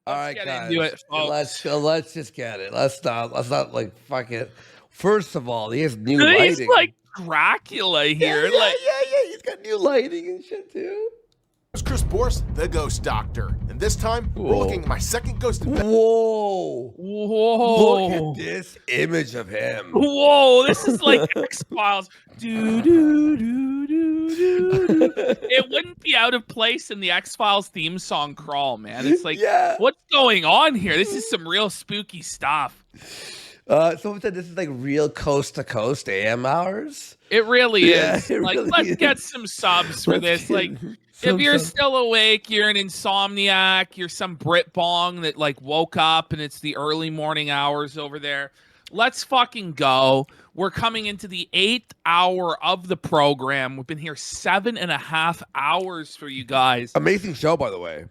All Let's right, get guys. into it, folks. Let's just get it. Let's not like fuck it. First of all, he has new He's lighting. like Dracula here. Yeah. He's got new lighting and shit too. It's Chris Boris, the Ghost Doctor, and this time we're looking at my second ghost. Whoa! Whoa! Look at this image of him. Whoa! This is like X-Files. It wouldn't be out of place in the X-Files theme song crawl, man. It's like, what's going on here? This is some real spooky stuff. Someone said this is like real coast to coast AM hours. It really is. It like, really let's is. get some subs for this. Like, if you're still awake, you're an insomniac, you're some Brit bong that like woke up and it's the early morning hours over there. Let's fucking go. We're coming into the 8th hour of the program. We've been here 7.5 hours for you guys. Amazing show, by the way.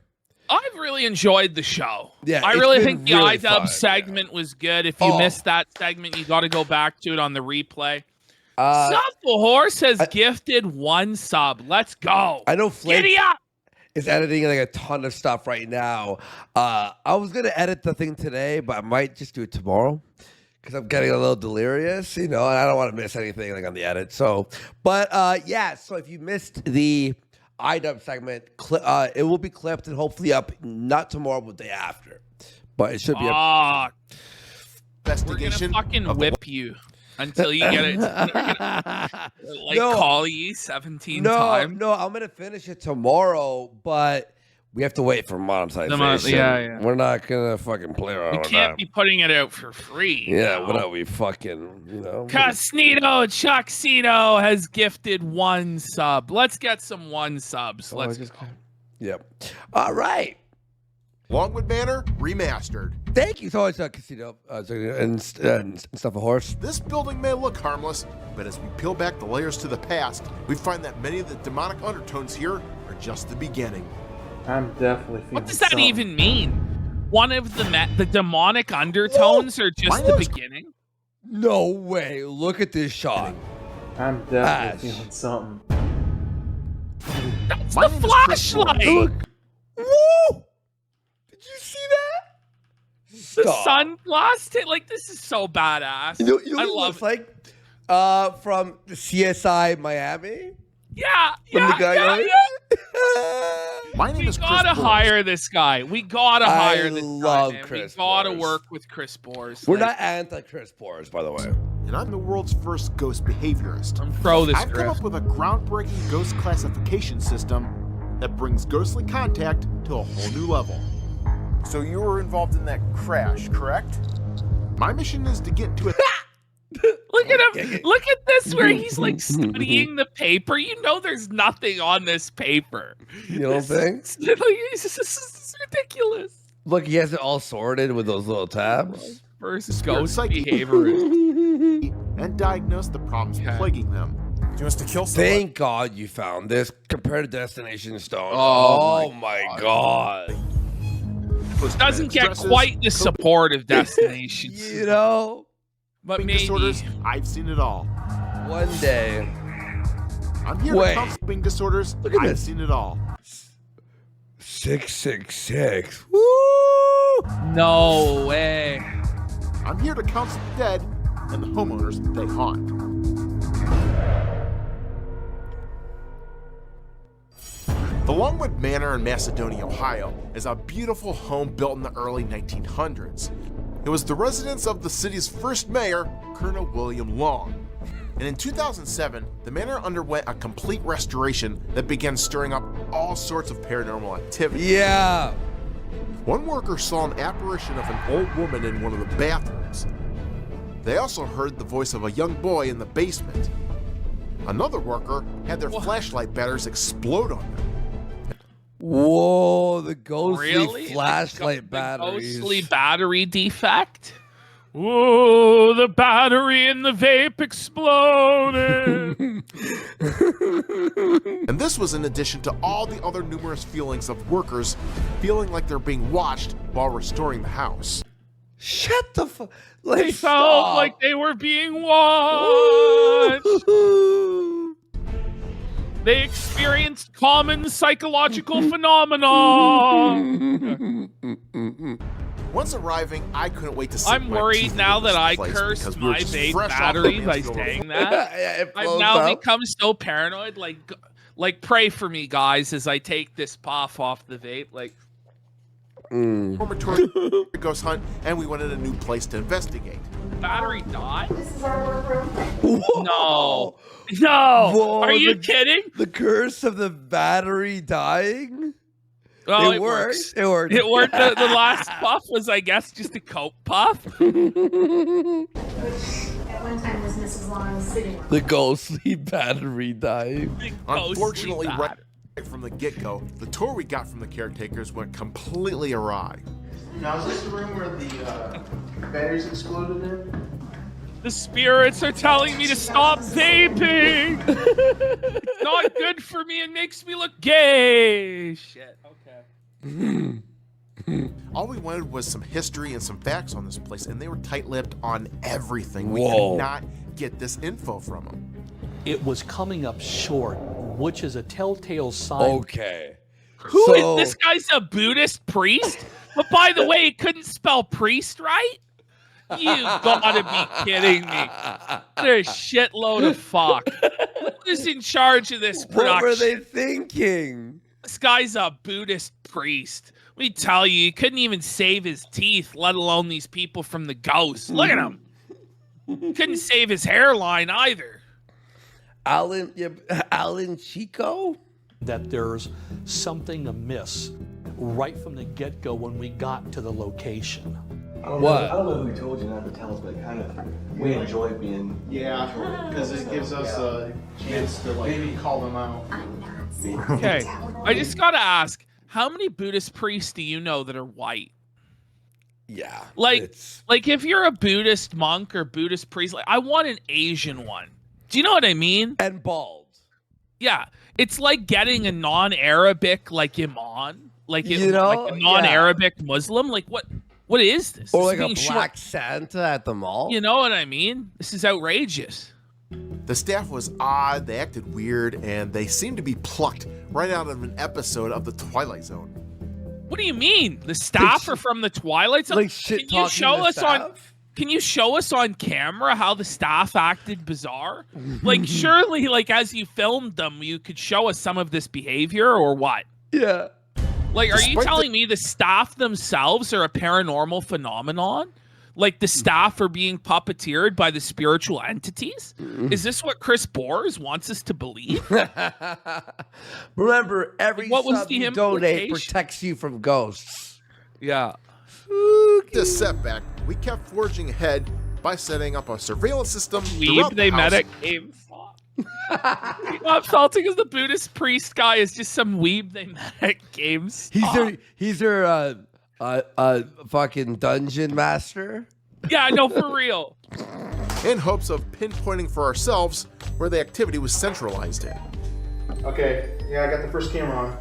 I've really enjoyed the show. Yeah, I it's really been think the really iDub fun, segment was good. If you missed that segment, you got to go back to it on the replay. Sub the Horse has gifted 1 sub. Let's go. I know Giddy up. is editing like a ton of stuff right now. I was gonna edit the thing today, but I might just do it tomorrow because I'm getting a little delirious, you know, and I don't want to miss anything like on the edit. So, but yeah. So if you missed the iDub segment, it will be clipped and hopefully up not tomorrow, but the day after. But it should be up. We're gonna fucking whip you until you get it. Call you 17 times. No, I'm gonna finish it tomorrow, but we have to wait for monetization. Yeah. We're not gonna fucking play around. We can't be putting it out for free. Yeah, what are we fucking, Casnito Chucksino has gifted 1 sub. Let's get some 1 subs. Yep. All right. Longwood Manor remastered. Thank you so much, Casino and Stuff a Horse. This building may look harmless, but as we peel back the layers to the past, we find that many of the demonic undertones here are just the beginning. I'm definitely feeling What does that even mean? One of the demonic undertones are just the beginning? No way. Look at this shot. I'm definitely feeling something. That's the flashlight. Look. Woo! Did you see that? The sunglass like this is so badass. You know I what love it looks like from the CSI Miami. Yeah, From the guy My name is Chris gotta Boris. hire this guy. We gotta hire this love guy. Man. Chris We gotta Boris. work with Chris Boris. We're not anti-Chris Boris, by the way. And I'm the world's first ghost behaviorist. I'm pro this I've come up with a groundbreaking ghost classification system that brings ghostly contact to a whole new level. So you were involved in that crash, correct? My mission is to get to it. Look at him. Look at this where he's like studying the paper. You know there's nothing on this paper. You don't think? This is ridiculous. Look, he has it all sorted with those little tabs. Versus ghost behaviorist. And diagnose the problems plaguing them. Do you want us to kill someone? Thank God you found this compared to Destination Stone. Oh my God. Doesn't get quite the support of Destination. You know? But maybe. Disorders, I've seen it all. One day. I'm here to counsel sleeping disorders. Look at I've this. seen it all. 666. Woo! No way. I'm here to counsel the dead and the homeowners they haunt. The Longwood Manor in Macedonia, Ohio, is a beautiful home built in the early 1900s. It was the residence of the city's first mayor, Colonel William Long. And in 2007, the manor underwent a complete restoration that began stirring up all sorts of paranormal activity. Yeah. One worker saw an apparition of an old woman in one of the bathrooms. They also heard the voice of a young boy in the basement. Another worker had their flashlight batteries explode on them. Whoa, the ghostly Really? flashlight The batteries. ghostly battery defect? Whoa, the battery and the vape exploded. And this was in addition to all the other numerous feelings of workers feeling like they're being watched while restoring the house. Shut the fuck. They felt like they were being watched. They experienced common psychological phenomenon. Once arriving, I couldn't wait to sit I'm my worried teeth now into that I this place cursed because we were my just vape fresh off the battery by Mansfield saying that. Yeah, it I've blows now up. become so paranoid. Like pray for me, guys, as I take this puff off the vape. Like, former tour ghost hunt, and we went in a new place to investigate. battery died? This is our workroom. No. No. Whoa, Are you kidding? The curse of the battery dying? Oh, it worked. works. It worked. It worked. The last puff was, I guess, just a coke puff. Which at one time was Mrs. Long's sitting room. The ghostly battery dying. Unfortunately, right from the get-go, the tour we got from the caretakers went completely awry. Now, is this the room where the batteries exploded in? The spirits are telling me to stop vaping. It's not good for me. It makes me look gay. Shit. Okay. All we wanted was some history and some facts on this place, and they were tight-lipped on everything. We Whoa. could not get this info from them. It was coming up short, which is a telltale sign. Okay. Who is this guy's a Buddhist priest? But by the way, he couldn't spell priest right? You gotta be kidding me. What a shitload of fuck. Who's in charge of this production? What were they thinking? This guy's a Buddhist priest. We tell you, he couldn't even save his teeth, let alone these people from the ghosts. Look at him. Couldn't save his hairline either. Alan Chico? That there's something amiss right from the get-go when we got to the location. I don't What? Know, I don't know who told you not to tell us, but kind of we enjoy being. Yeah, because it gives us a chance to like call them out. I'm not saying Okay, tell I just gotta ask, how many Buddhist priests do you know that are white? Yeah. Like if you're a Buddhist monk or Buddhist priest, like I want an Asian one. Do you know what I mean? And bald. Yeah, it's like getting a non-Arabic like imam, like You know? like a non-Arabic Muslim. Like what is this? Or This like is a being black Santa at the mall. You know what I mean? This is outrageous. The staff was odd, they acted weird, and they seemed to be plucked right out of an episode of The Twilight Zone. What do you mean? The staff are from the Twilight Zone? Like shit Can you talking show the us on? staff? Can you show us on camera how the staff acted bizarre? Like surely, like as you filmed them, you could show us some of this behavior or what? Yeah. Like, are you Despite telling me the staff themselves are a paranormal phenomenon? Like the staff are being puppeteered by the spiritual entities? Is this what Chris Bors wants us to believe? Remember, every What was sub the you donate implication? protects you from ghosts. Yeah. This setback, we kept forging ahead by setting up a surveillance system Weeb throughout they the house. medic game. I'm felting as the Buddhist priest guy is just some weeb they medic games. He's their fucking dungeon master. Yeah, no, for real. in hopes of pinpointing for ourselves where the activity was centralized in. Okay, yeah, I got the first camera on.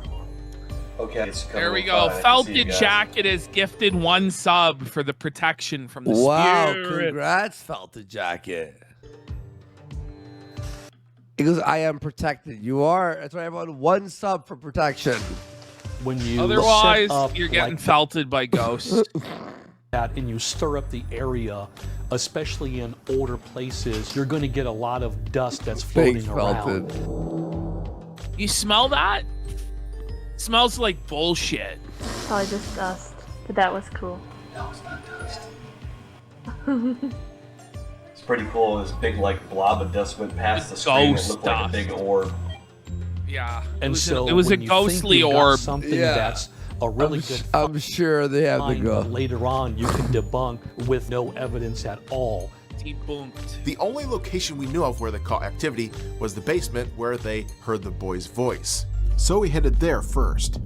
Okay. There we go. Felted Jacket is gifted 1 sub for the protection from the Wow, spirit. congrats, Felted Jacket. He goes, I am protected. You are. That's why everyone 1 sub for protection. When you Otherwise, set up you're getting like felted by ghosts. that and you stir up the area, especially in older places, you're going to get a lot of dust that's floating Thanks, around. Felted. You smell that? Smells like bullshit. Probably just dust, but that was cool. That was not dust. It's pretty cool. This big like blob of dust went past the screen. It Ghost looked like a dust. big orb. Yeah. And so it was a when you think ghostly you've got orb. something Yeah. that's a really good I'm sure they have to find, go. but later on you can debunk with no evidence at all. Debunked. The only location we knew of where they caught activity was the basement where they heard the boy's voice. So we headed there first.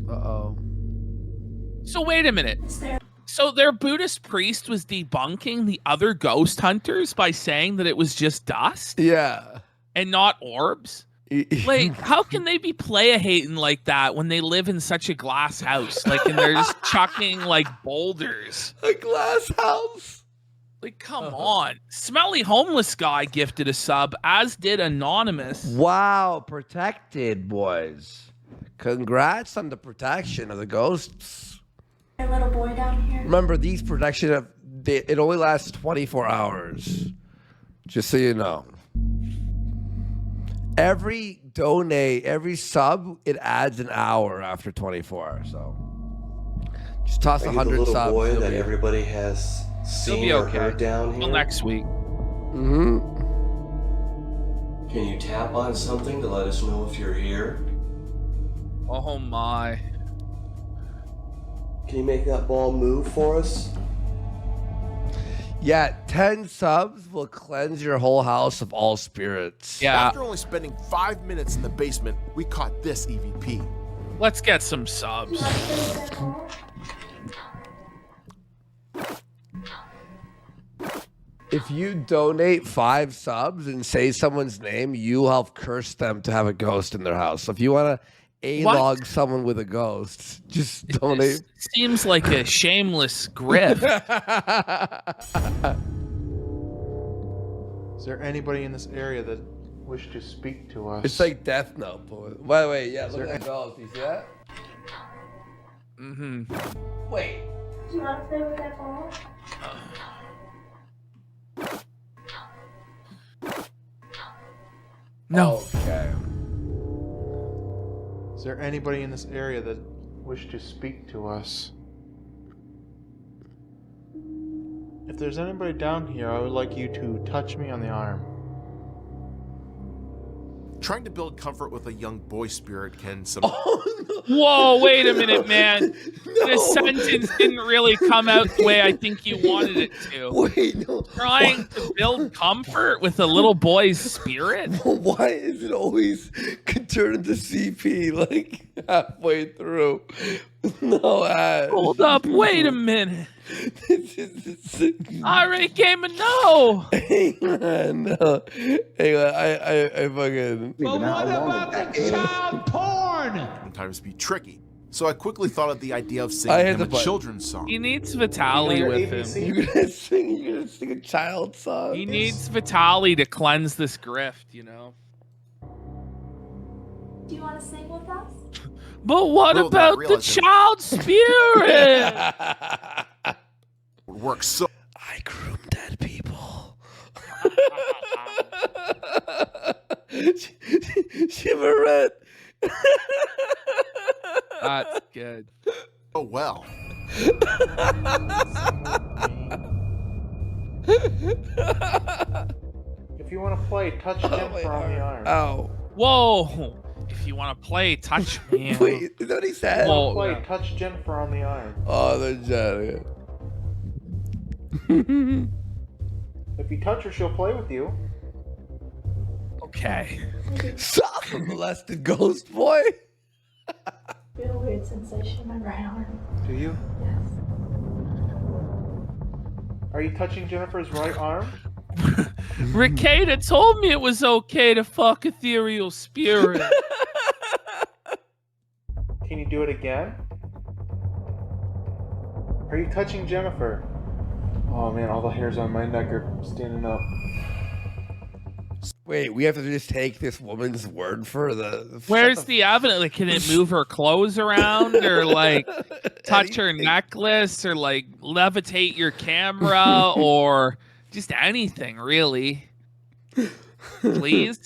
Uh-oh. So wait a minute. So their Buddhist priest was debunking the other ghost hunters by saying that it was just dust Yeah. and not orbs? Like, how can they be playa-hating like that when they live in such a glass house? Like, and they're just chucking, like, boulders. A glass house. Like, come on. Smelly Homeless Guy gifted a sub, as did Anonymous. Wow, protected, boys. Congrats on the protection of the ghosts. A little boy down here. Remember, these protection it only lasts 24 hours. Just so you know. Every sub, it adds an hour after 24. So just toss 100 subs. The boy that everybody has seen or heard down here. Till next week. Mm-hmm. Can you tap on something to let us know if you're here? Oh my. Can you make that ball move for us? Yeah, 10 subs will cleanse your whole house of all spirits. Yeah. After only spending 5 minutes in the basement, we caught this EVP. Let's get some subs. If you donate 5 subs and say someone's name, you help curse them to have a ghost in their house. So if you want to A-log someone with a ghost, just donate. Seems like a shameless grift. Is there anybody in this area that wish to speak to us? It's like Death Note. By the way, yeah, look at the ghost. You see that? Mm-hmm. Wait. Do you want to play with that ball? No. Okay. Is there anybody in this area that wish to speak to us? If there's anybody down here, I would like you to touch me on the arm. Trying to build comfort with a young boy spirit can Whoa, wait a minute, man. This sentence didn't really come out the way I think you wanted it to. Wait, no. Trying to build comfort with a little boy's spirit? Why is it always could turn into CP like halfway through? No ass. Hold up, wait a minute. I already came to know. Hang on, no. Hang on, I fucking. But what about the child porn? sometimes be tricky. So I quickly thought of the idea of singing him a children's song. He needs Vitaly with him. You're gonna sing a child song. He needs Vitaly to cleanse this grift, you know. Do you want to sing with us? But what Little about not the realizing- child spirit? Works so. I groom dead people. Shimmerette. That's good. Oh well. If you want to play, touch Jennifer on the arm. Ow. Whoa! If you want to play, touch me. Wait, is that what he said? Whoa. Play, touch Jennifer on the arm. Oh, the Jennifer. If you touch her, she'll play with you. Okay. Stop the molested ghost boy. Feel a weird sensation in my right arm. Do you? Yes. Are you touching Jennifer's right arm? Rekieta told me it was okay to fuck ethereal spirit. Can you do it again? Are you touching Jennifer? Oh man, all the hairs on my neck are standing up. Wait, we have to just take this woman's word for the. Where's the evidence? Like, can it move her clothes around, or like touch her necklace, or like levitate your camera, or just anything really? Please.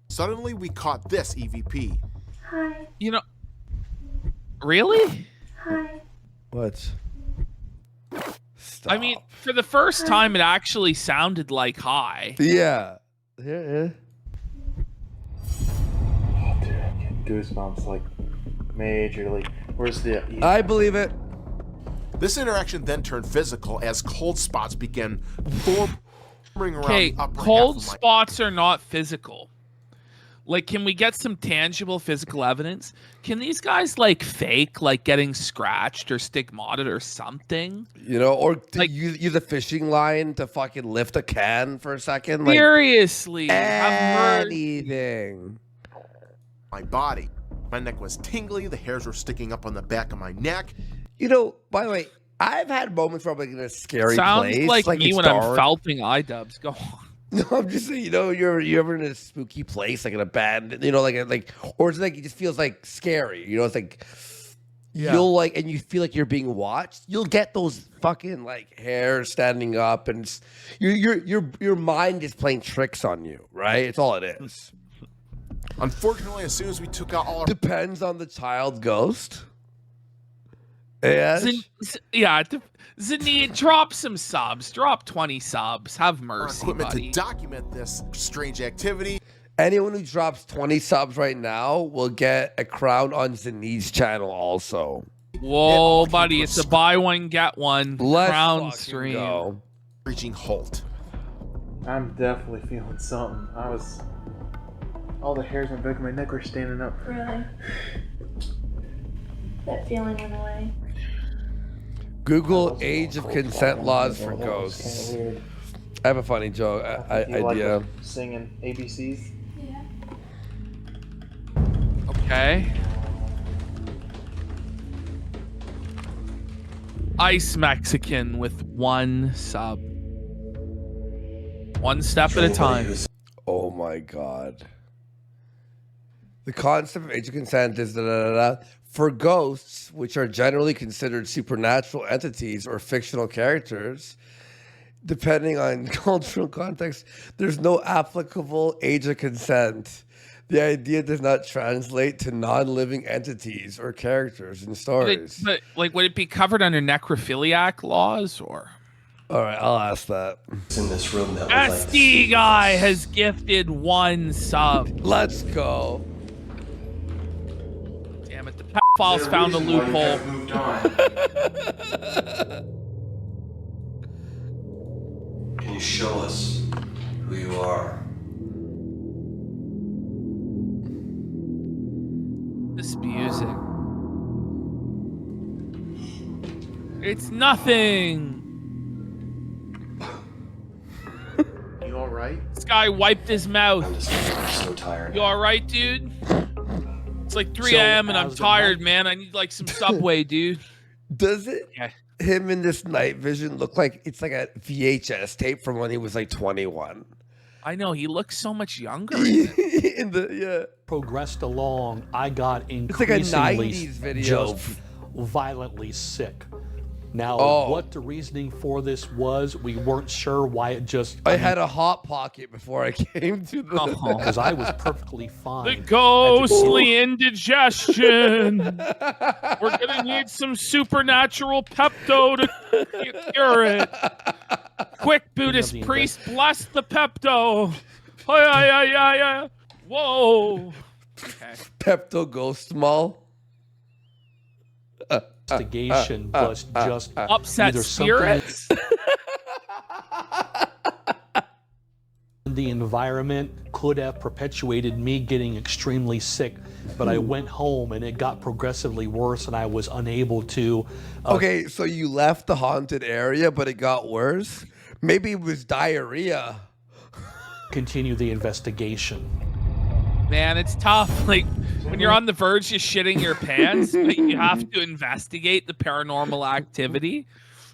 Suddenly, we caught this EVP. Hi. You know, really? Hi. What? Stop. I mean, for the first time, it actually sounded like hi. Yeah. Yeah. Oh dude, I'm getting goosebumps like majorly. Where's the? I believe it. This interaction then turned physical as cold spots began forming around Okay, the upper cold half of my. spots are not physical. Like, can we get some tangible physical evidence? Can these guys like fake like getting scratched or stigmatted or something? You know, or Like- use a fishing line to fucking lift a can for a second. Like Seriously, have mercy. anything. My body. My neck was tingly. The hairs were sticking up on the back of my neck. You know, by the way, I've had moments where I'm like in a scary Sounds place. like me it's when dark. I'm felting eye dubs. Go on. No, I'm just saying, you're ever in a spooky place, like an abandoned, or it's like it just feels like scary. It's like you'll like, and you feel like you're being watched. You'll get those fucking like hairs standing up, and your mind is playing tricks on you, right? It's all it is. Unfortunately, as soon as we took out all our Depends on the child ghost. Yes. Zanid, drop some subs. Drop 20 subs. Have mercy, equipment buddy. to document this strange activity. Anyone who drops 20 subs right now will get a crown on Zanid's channel also. Whoa, buddy. It's a buy one, get one. Let's crown fucking stream. go. Reaching halt. I'm definitely feeling something. All the hairs on the back of my neck were standing up. Really? That feeling went away. Google age of consent laws for That was ghosts. kinda weird. I have a funny joke You like idea. singing ABCs? Yeah. Okay. Ice Mexican with 1 sub. One step at a time. Oh my god. The concept of age of consent is for ghosts, which are generally considered supernatural entities or fictional characters, depending on cultural context, there's no applicable age of consent. The idea does not translate to non-living entities or characters in stories. But would it be covered under necrophiliac laws or? All right, I'll ask that. It's in this room that would like to SD see guy this. has gifted 1 sub. Let's go. Damn it, the pedophiles found a loophole. Moved on. Can you show us who you are? This music. It's nothing. You all right? This guy wiped his mouth. I'm so tired. You alright, dude? It's like 3 So, a.m. and I'm as the tired, night- man. I need like some Subway, dude. Does it? Yeah. Him in this night vision look like it's like a VHS tape from when he was like 21. I know, he looks so much younger. In the Progressed along, I got It's like a increasingly 90s video. just violently sick. Now, Oh. what the reasoning for this was, we weren't sure why it just... I had a hot pocket before I came to the. Oh. Because I was perfectly fine. The ghostly indigestion. We're gonna need some supernatural Pepto to cure it. Quick, Buddhist priest, bless the Pepto. Whoa. Okay. Pepto Ghost Mall. Investigation was just Upset either something spirits. in the environment could have perpetuated me getting extremely sick, but I went home and it got progressively worse and I was unable to Okay, so you left the haunted area, but it got worse. Maybe it was diarrhea. continue the investigation. Man, it's tough. Like when you're on the verge of shitting your pants, but you have to investigate the paranormal activity.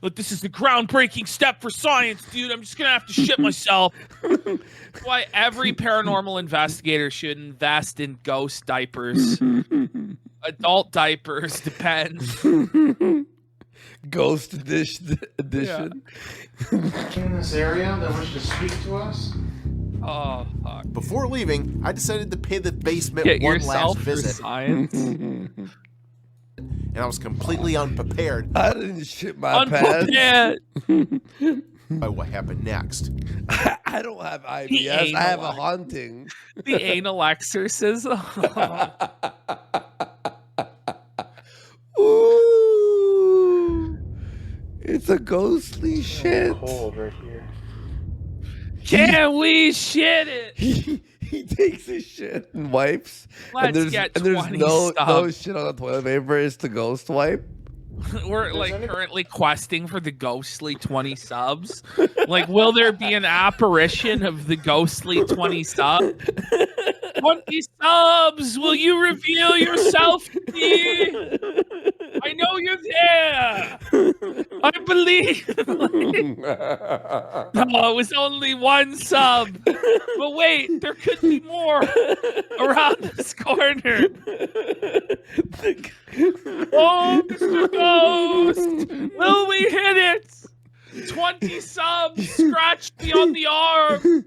Look, this is the groundbreaking step for science, dude. I'm just gonna have to shit myself. That's why every paranormal investigator should invest in ghost diapers. Adult diapers, depends. Ghost edition. In this area that wish to speak to us? Oh, fuck. Before leaving, I decided to pay the basement Get one yourself last for visit, science. and I was completely unprepared I didn't shit my pants. Unprepared. by what happened next. I don't have IBS. I have a haunting. The anal exorcism. Ooh, it's a ghostly shit. Cold right here. Can we shit it? He takes his shit and wipes. Let's and get there's 20 no subs. shit on the toilet paper. It's the ghost wipe. We're like currently questing for the ghostly 20 subs. Like, will there be an apparition of the ghostly 20 subs? 20 subs! Will you reveal yourself to me? I know you're there! I believe. No, it was only one sub. But wait, there could be more around this corner. Oh, Mr. Ghost! Will we hit it? 20 subs scratched me on the arm.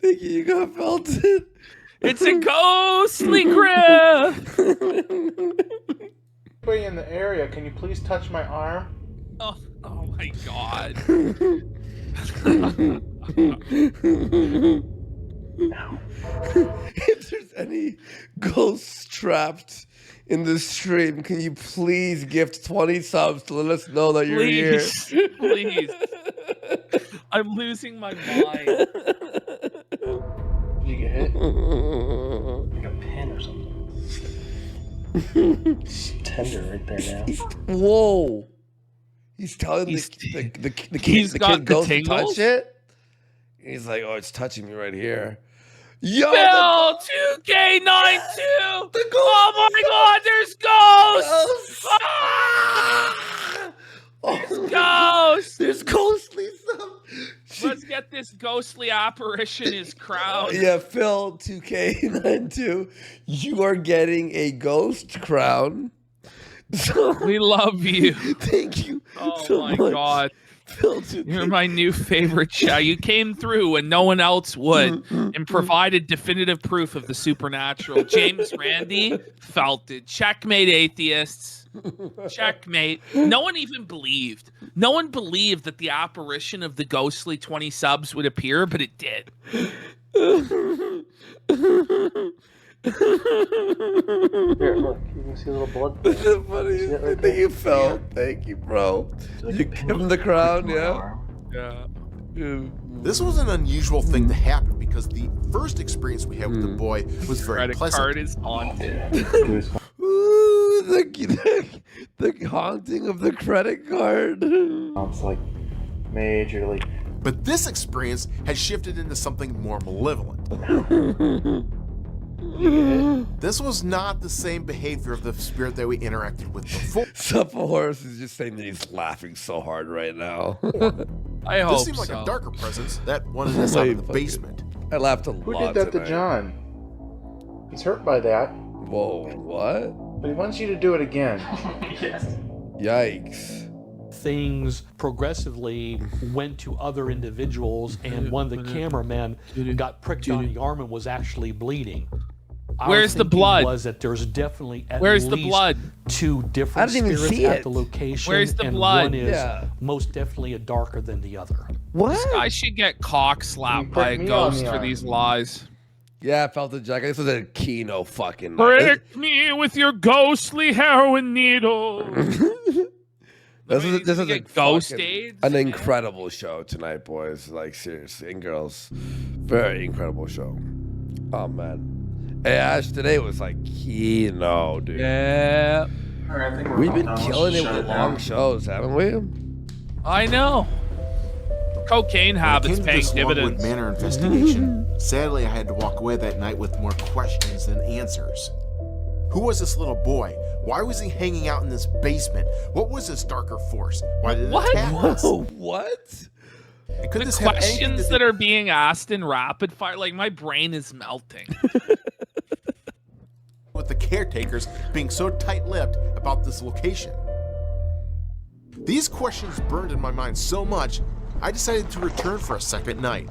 Thank you, you got felted. It's a ghostly grip. Anybody in the area, can you please touch my arm? Oh my god. If there's any ghosts trapped in the stream, can you please gift 20 subs to let us know that you're here? Please. I'm losing my mind. Did you get hit? Like a pin or something. It's tender right there now. Whoa. He's telling He's the kid got ghost the to tingles? touch it. He's like, oh, it's touching me right here. Yo, Bill, 2K92! Oh my god, there's ghosts! Oh, Ghosts! there's ghostly stuff. Let's get this ghostly apparition his crown. Yeah, Phil, 2K92, you are getting a ghost crown. So, We love you. thank you. Oh so my much. god. Phil, You're my new favorite chat. You came through when no one else would and provided definitive proof of the supernatural. James Randi felt it. Checkmate, atheists. Checkmate. No one even believed. No one believed that the apparition of the ghostly 20 subs would appear, but it did. Here, look. You can see a little blood. That's the funniest thing that you felt. Thank you, bro. You give him the crown, yeah? Yeah. This was an unusual thing to happen because the first experience we had with the boy was very Credit pleasant. card is haunted. Ooh, the haunting of the credit card. It's like majorly. But this experience had shifted into something more malevolent. This was not the same behavior of the spirit that we interacted with before. Supple Horse is just saying that he's laughing so hard right now. I hope This seemed like so. a darker presence that wanted us out of the Fucking- basement. I laughed a Who lot did that tonight. to John? He's hurt by that, Whoa, what? but he wants you to do it again. Yikes. Things progressively went to other individuals, and one of the cameramen got pricked on the arm and was actually bleeding. Our Where's the thinking blood? Was that there's definitely at Where's the least blood? 2 different I didn't even spirits see at it. the location, Where's the and blood? one is Yeah. most definitely a darker than the other. What? I should get cock slapped You by a pricked me on ghost the for arm. these lies. Yeah, I felt the jacket. This was a Kino fucking night. Prick me with your ghostly heroin needle. This is a get ghost fucking- AIDS. an incredible show tonight, boys. Like, seriously, and girls. Very incredible show. Oh, man. Hey, Ash, today was like Kino, dude. Yeah, Alright, I think we're We've all been done. killing Let's it shut with down. long shows, haven't we? I know. Cocaine When it habits came to paying this Longwood dividends. Manor investigation, sadly I had to walk away that night with more questions than answers. Who was this little boy? Why was he hanging out in this basement? What was this darker force? Why did it What? attack us? Whoa, what? And could The this have anything questions to that do- are being asked in rapid fire, like my brain is melting. with the caretakers being so tight-lipped about this location? These questions burned in my mind so much, I decided to return for a second night.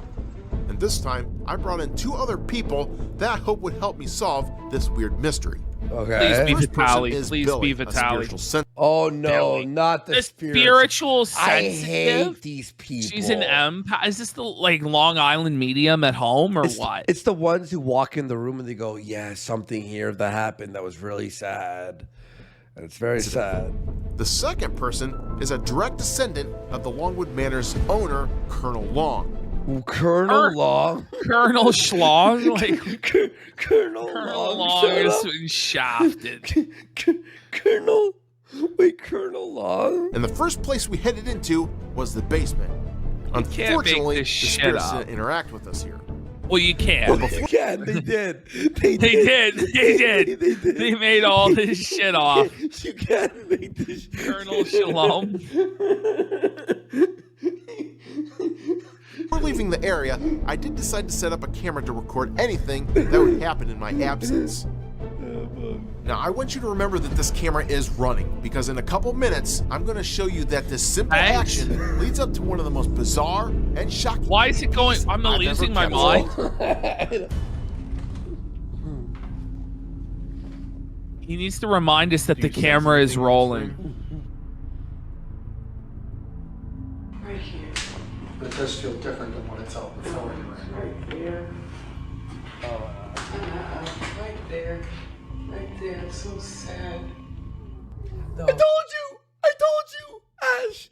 And this time, I brought in 2 other people that I hope would help me solve this weird mystery. Okay. Please be First person Vitali. is Please Billy, be a Vitali. spiritual sensitive. Oh, no, Billy. not the The spiritual. spiritual I sensitive. hate these people. She's an empath. Is this the like Long Island medium at home or what? It's the ones who walk in the room and they go, yeah, something here that happened that was really sad. And it's very sad. The second person is a direct descendant of the Longwood Manor's owner, Colonel Long. Colonel Long. Colonel Schlong? Like Colonel Colonel Long. Long shut has up. been shafted. Colonel. Wait, Colonel Long? And the first place we headed into was the basement. can't make Unfortunately, the this shit spirits up. didn't interact with us here. Well, you can. You can. They did. They did. They made all this shit off. You can make this. Colonel Shalom. Before leaving the area, I did decide to set up a camera to record anything that would happen in my absence. Now, I want you to remember that this camera is running, because in a couple minutes, I'm going to show you that this simple action leads up to one of the most bizarre and shocking. Why is it going? I'm not losing my mind. He needs to remind us that the camera is rolling. Right here. But it does feel different than what it's all before. Right there. Right there. Right there. It's so sad. I told you, Ash.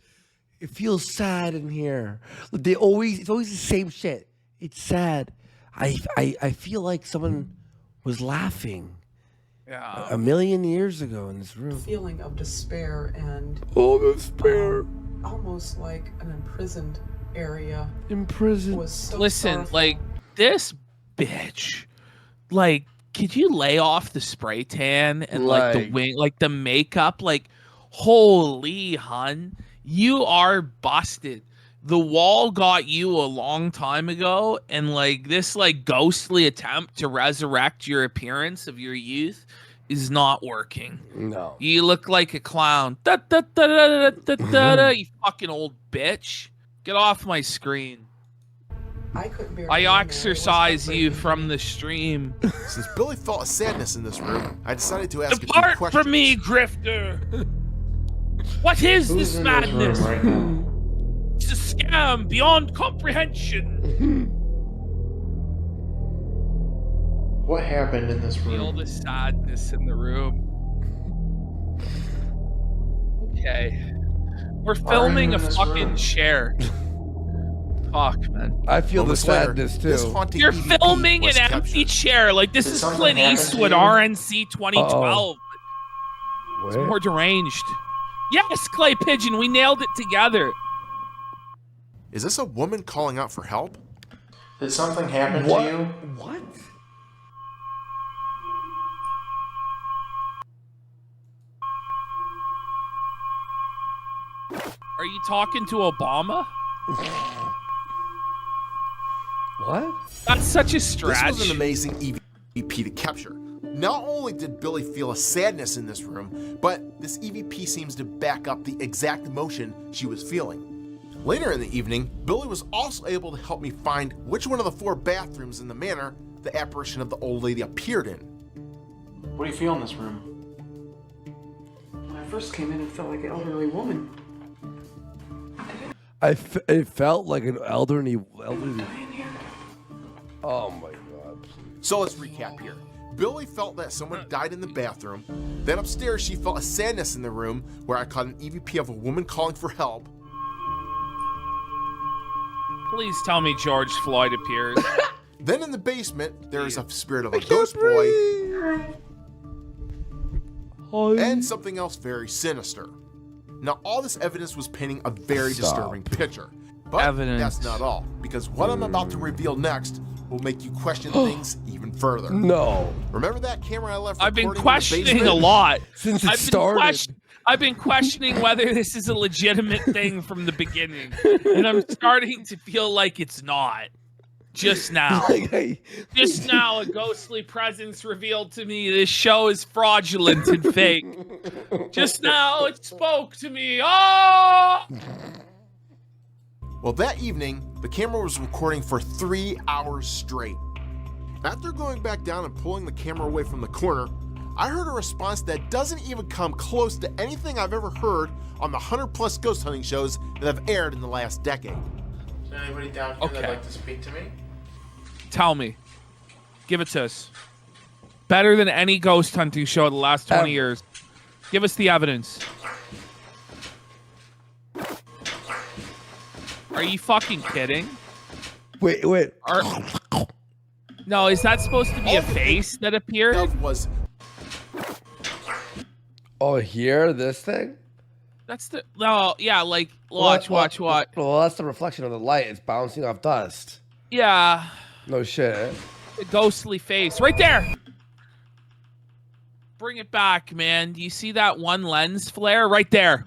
It feels sad in here. It's always the same shit. It's sad. I feel like someone was laughing. Yeah. A million years ago in this room. Feeling of despair and despair. Almost like an imprisoned area. Imprisoned. Was so Listen, sorrowful. like this bitch, like, could you lay off the spray tan and like the wing, like the makeup? Like, holy hun, you are busted. The wall got you a long time ago, and like this like ghostly attempt to resurrect your appearance of your youth is not working. No. You look like a clown. Da, da, da, da, da, da, da, da, you fucking old bitch. Get off my screen. I exorcise you from the stream. Since Billy felt a sadness in this room, I decided to ask a few Depart questions. from me, grifter. What is this madness? It's a scam beyond comprehension. What happened in this room? Feel the sadness in the room. Okay. We're filming a fucking share. Fuck, man. I feel the sadness too. You're filming an empty chair. Like, this is Clint Eastwood, RNC 2012. It's more deranged. Yes, Clay Pigeon, we nailed it together. Is this a woman calling out for help? Did something happen to you? What? Are you talking to Obama? What? That's such a stretch. This was an amazing EVP to capture. Not only did Billy feel a sadness in this room, but this EVP seems to back up the exact emotion she was feeling. Later in the evening, Billy was also able to help me find which one of the 4 bathrooms in the manor the apparition of the old lady appeared in. What do you feel in this room? When I first came in, it felt like an elderly woman. It felt like an elderly. Oh my god. So let's recap here. Billy felt that someone died in the bathroom. Then upstairs, she felt a sadness in the room where I caught an EVP of a woman calling for help. Please tell me George Floyd appears. Then in the basement, there is a spirit of a ghost boy. And something else very sinister. Now, all this evidence was painting a very disturbing picture. But that's not all, because what I'm about to reveal next will make you question things even further. No. Remember that camera I left I've been recording in the questioning basement? a lot. Since it started. I've been questioning whether this is a legitimate thing from the beginning. And I'm starting to feel like it's not. Just now. Just now, a ghostly presence revealed to me this show is fraudulent and fake. Just now, it spoke to me. Oh! Well, that evening, the camera was recording for 3 hours straight. After going back down and pulling the camera away from the corner, I heard a response that doesn't even come close to anything I've ever heard on the 100+ ghost hunting shows that have aired in the last decade. Is there anybody down here that'd like to speak to me? Tell me. Give it to us. Better than any ghost hunting show of the last 20 years. Give us the evidence. Are you fucking kidding? Wait. No, is that supposed to be a face that appeared? Oh, here, this thing? That's the yeah, like watch. Well, that's the reflection of the light. It's bouncing off dust. Yeah. No shit. A ghostly face right there. Bring it back, man. Do you see that one lens flare right there?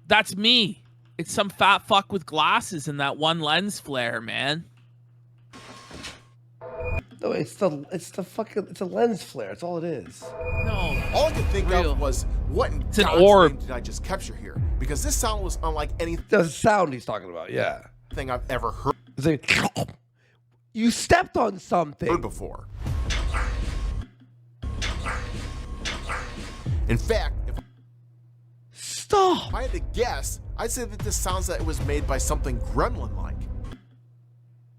That's me. It's some fat fuck with glasses and that one lens flare, man. No, it's a lens flare. It's all it is. No. All I could think of was, what in It's an God's orb. name did I just capture here? Because this sound was unlike anything The sound he's talking about, yeah. I've ever heard It's like, you stepped on something. before. In fact, if Stop. I had to guess, I'd say that this sounds like it was made by something gremlin-like.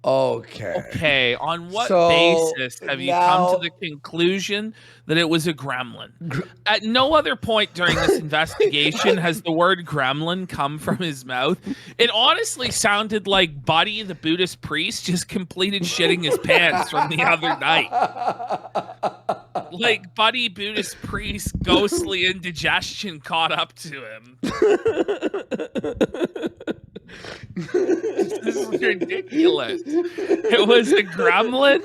Okay. Okay, on what So, basis have you come now- to the conclusion that it was a gremlin? At no other point during this investigation has the word gremlin come from his mouth. It honestly sounded like Buddy, the Buddhist priest, just completed shitting his pants from the other night. Like Buddy, Buddhist priest, ghostly indigestion caught up to him. This is ridiculous. It was a gremlin?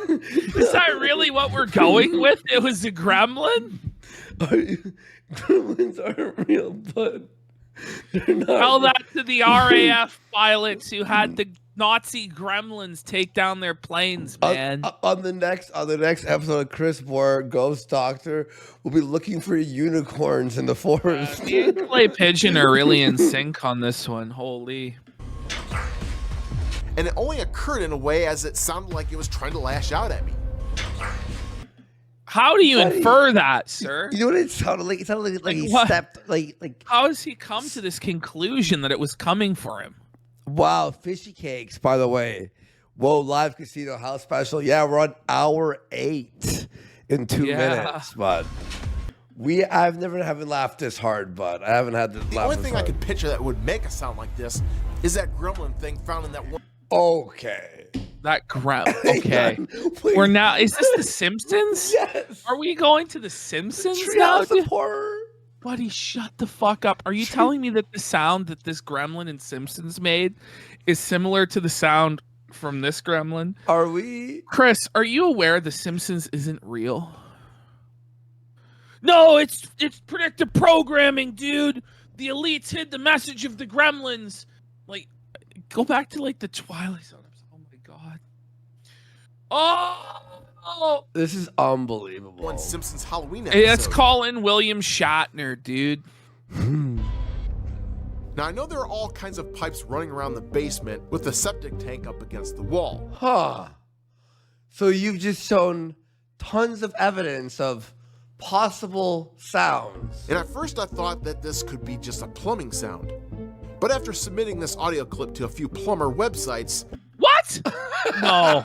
Is that really what we're going with? It was a gremlin? Gremlins aren't real, but they're not. Tell that to the RAF pilots who had the Nazi gremlins take down their planes, man. On the next episode of Chris Moore, Ghost Doctor, we'll be looking for unicorns in the forest. Me and Clay Pigeon are really in sync on this one. Holy. And it only occurred in a way as it sounded like it was trying to lash out at me. How do you Buddy, infer that, sir? You know what it sounded like? It sounded like he what? stepped like. How has he come to this conclusion that it was coming for him? Wow, fishy cakes, by the way. Whoa, live casino house special. Yeah, we're on hour 8 in 2 minutes, but I've never haven't laughed this hard, but I haven't had this The laugh only this thing I hard. could picture that would make a sound like this is that gremlin thing found in that one. Okay. That okay. We're now. Is this The Simpsons? Yes. Are we going to The Simpsons now? Treehouse of Horror. Buddy, shut the fuck up. Are you telling me that the sound that this gremlin in Simpsons made is similar to the sound from this gremlin? Are we? Chris, are you aware The Simpsons isn't real? No, it's predictive programming, dude. The elites hid the message of the gremlins. Like, go back to like the Twilight Zone. Oh my god. Oh, This is unbelievable. One Simpsons Halloween episode. hey, let's call in William Shatner, dude. Now, I know there are all kinds of pipes running around the basement with the septic tank up against the wall. Huh. So you've just shown tons of evidence of possible sounds. And at first I thought that this could be just a plumbing sound. But after submitting this audio clip to a few plumber websites... What? No.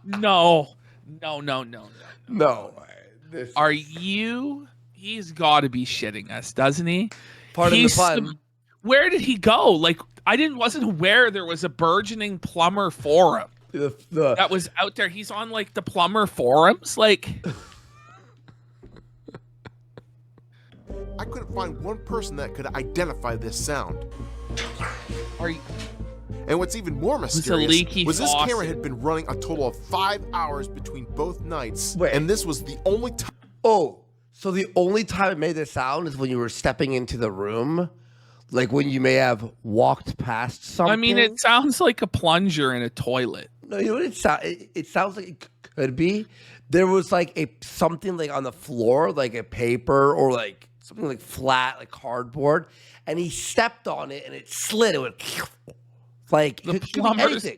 No. Are you? He's got to be shitting us, doesn't he? Pardon the pun. Where did he go? Like, wasn't aware there was a burgeoning plumber forum that was out there. He's on like the plumber forums, like. I couldn't find one person that could identify this sound. Are you? And what's even more It's a mysterious leaky was this faucet. camera had been running a total of 5 hours between both nights, Wait. and this was the only time. Oh, so the only time it made this sound is when you were stepping into the room? Like when you may have walked past something? I mean, it sounds like a plunger in a toilet. No, you know what it sounds like it could be? There was like something like on the floor, like a paper or like something like flat, like cardboard, and he stepped on it and it slid. It went like The it could be anything.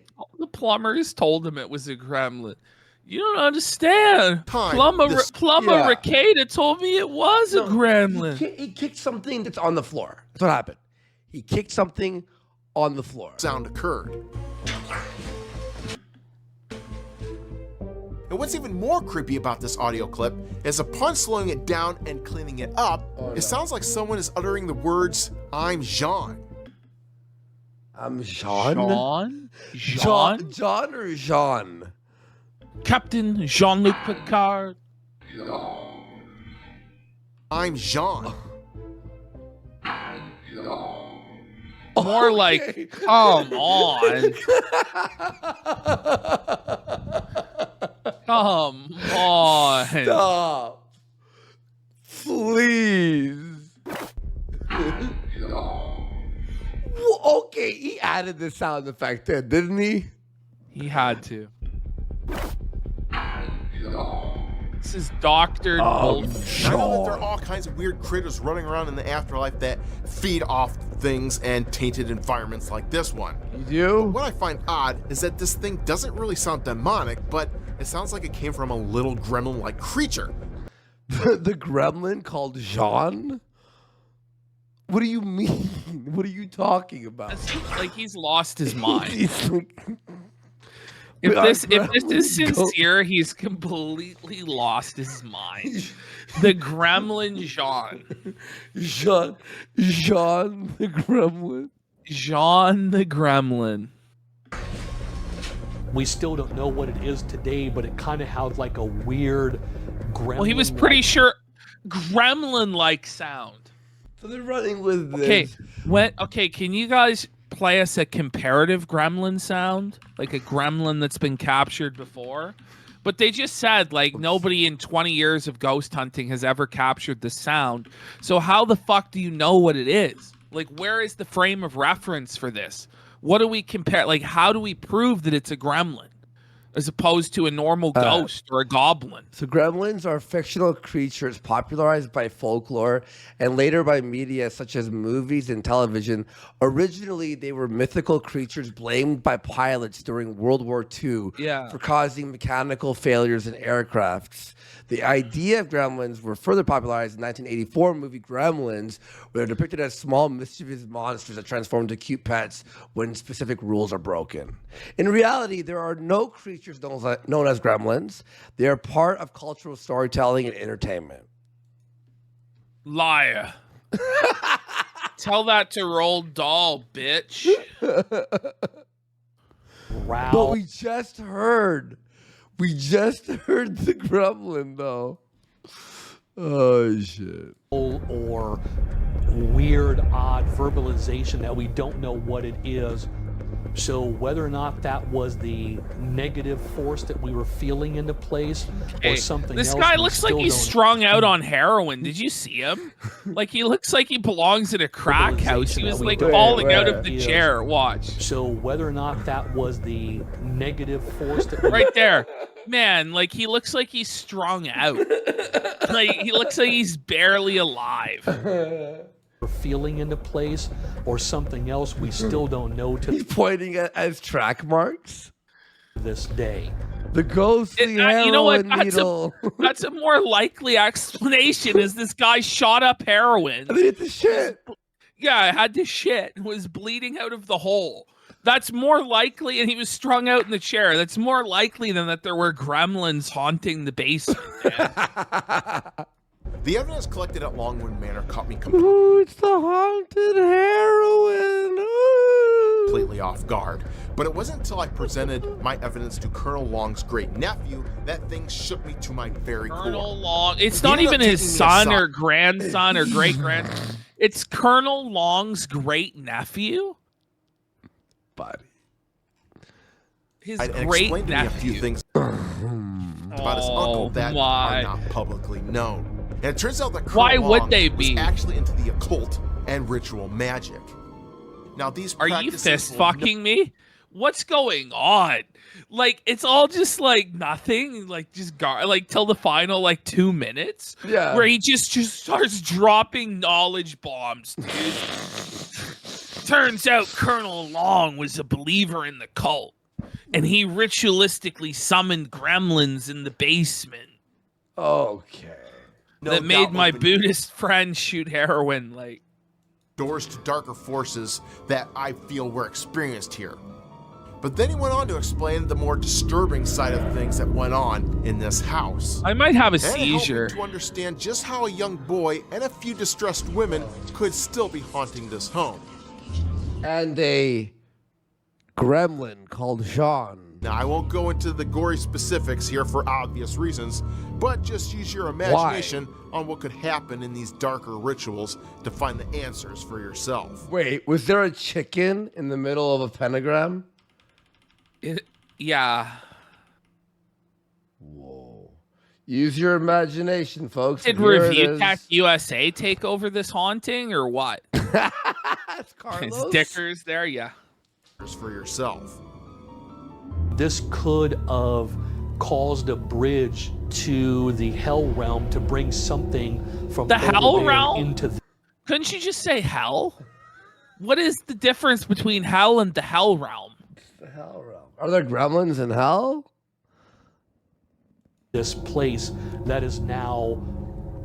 plumbers told him it was a gremlin. You don't understand. Time, Plumber this- yeah. Rekieta told me it was a gremlin. He kicked something that's on the floor. That's what happened. He kicked something on the floor. Sound occurred. And what's even more creepy about this audio clip is upon slowing it down and cleaning it up, it sounds like someone is uttering the words, "I'm Jean." I'm Jean? Jean? Or Jean? Captain Jean-Luc Picard. I'm Jean. More like, come on. Come on. Stop. Please. Well, okay, he added the sound effect there, didn't he? He had to. This is doctored bullshit. I know that there are all kinds of weird critters running around in the afterlife that feed off things and tainted environments like this one. You do? But what I find odd is that this thing doesn't really sound demonic, but it sounds like it came from a little gremlin-like creature. The gremlin called Jean? What do you mean? What are you talking about? Like he's lost his mind. If this is sincere, he's completely lost his mind. The gremlin Jean the gremlin. Jean the gremlin. We still don't know what it is today, but it kind of had like a weird gremlin. Well, he was pretty sure gremlin-like sound. So they're running with this. Okay, can you guys play us a comparative gremlin sound? Like a gremlin that's been captured before? But they just said, like, nobody in 20 years of ghost hunting has ever captured the sound. So how the fuck do you know what it is? Like, where is the frame of reference for this? What do we compare? Like, how do we prove that it's a gremlin as opposed to a normal ghost or a goblin? So gremlins are fictional creatures popularized by folklore and later by media such as movies and television. Originally, they were mythical creatures blamed by pilots during World War II for causing mechanical failures in aircrafts. The idea of gremlins were further popularized in 1984 movie Gremlins, where they're depicted as small mischievous monsters that transform into cute pets when specific rules are broken. In reality, there are no creatures known as gremlins. They are part of cultural storytelling and entertainment. Liar. Tell that to Roald Dahl, bitch. But we just heard the gremlin, though. Oh, shit. Or weird, odd verbalization that we don't know what it is. So whether or not that was the negative force that we were feeling into place or something else. This guy looks like he's strung out on heroin. Did you see him? Like he looks like he belongs in a crack house. He was like falling out of the chair. Watch. So whether or not that was the negative force that right there. Man, like he looks like he's strung out. Like he looks like he's barely alive. Feeling into place or something else we still don't know to He's pointing at as track marks this day. The ghostly heroin you know what? Needle. That's a more likely explanation is this guy shot up heroin. I mean, it's the shit. Yeah, I had to shit. Was bleeding out of the hole. That's more likely, and he was strung out in the chair. That's more likely than that there were gremlins haunting the basement. The evidence collected at Longwood Manor caught me completely Ooh, it's the haunted heroin. Ooh. Completely off guard. But it wasn't until I presented my evidence to Colonel Long's great nephew that things shook me to my very core. Colonel Long. It's not even his son or grandson or great grandson. It's Colonel Long's great nephew. Buddy. His and great explained to me a few nephew. things about his uncle that are not publicly known. And it turns out that Colonel Long was actually into the occult and ritual magic. Now these are you fist fucking me? What's going on? Like it's all just like nothing, like just like till the final like 2 minutes. Yeah. Where he just starts dropping knowledge bombs. Dude. Turns out Colonel Long was a believer in the cult, and he ritualistically summoned gremlins in the basement. Okay. That made my Buddhist friend shoot heroin. Like doors to darker forces that I feel were experienced here. But then he went on to explain the more disturbing side of things that went on in this house. I might have a and seizure. It helped me to understand just how a young boy and a few distressed women could still be haunting this home. And a gremlin called Jean Now, I won't go into the gory specifics here for obvious reasons, but just use your imagination on what could happen in these darker rituals to find the answers for yourself. Wait, was there a chicken in the middle of a pentagram? Yeah. Whoa. Use your imagination, folks. Did Rekieta USA take over this haunting or what? That's Carlos. Stickers there, yeah. For yourself. This could have caused a bridge to the hell realm to bring something from the hell realm into Couldn't you just say hell? What is the difference between hell and the hell realm? The hell realm. Are there gremlins in hell? This place that is now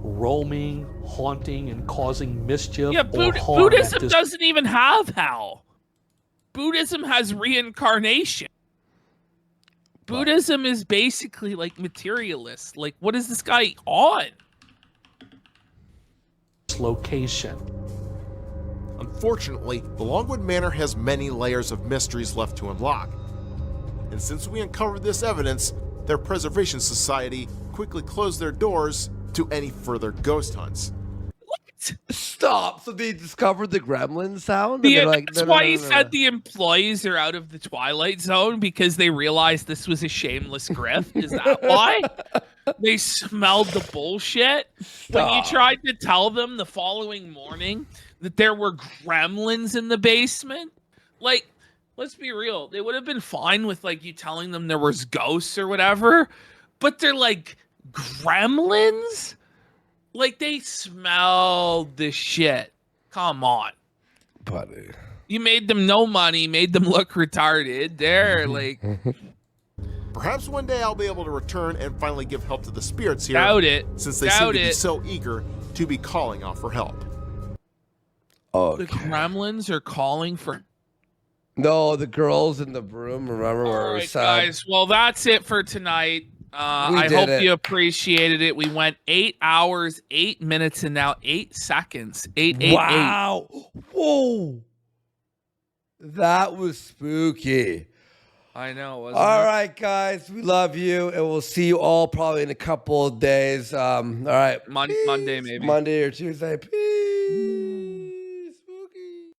roaming, haunting, and causing mischief. Yeah, or harm Buddhism doesn't even have hell. Buddhism has reincarnation. Buddhism is basically like materialist. Like, what is this guy on? Location. Unfortunately, the Longwood Manor has many layers of mysteries left to unlock. And since we uncovered this evidence, their Preservation Society quickly closed their doors to any further ghost hunts. Stop. So they discovered the gremlin sound? That's why he said the employees are out of the Twilight Zone, because they realized this was a shameless grift. Is that why? They smelled the bullshit. When you tried to tell them the following morning that there were gremlins in the basement, like, let's be real. They would have been fine with like you telling them there was ghosts or whatever, but they're like, gremlins? Like, they smelled the shit. Come on. Buddy. You made them no money, made them look retarded. They're like... Perhaps one day I'll be able to return and finally give help to the spirits here. Doubt it. Since they seem to be so eager to be calling out for help. Okay. The gremlins are calling for... No, the girls in the broom, remember, where it was sad. Guys, well, that's it for tonight. I hope you appreciated it. We went 8 hours, 8 minutes, and now 8 seconds. 8. Wow. Whoa. That was spooky. I know. All right, guys. We love you. And we'll see you all probably in a couple of days. All right. Monday, maybe. Monday or Tuesday. Peace.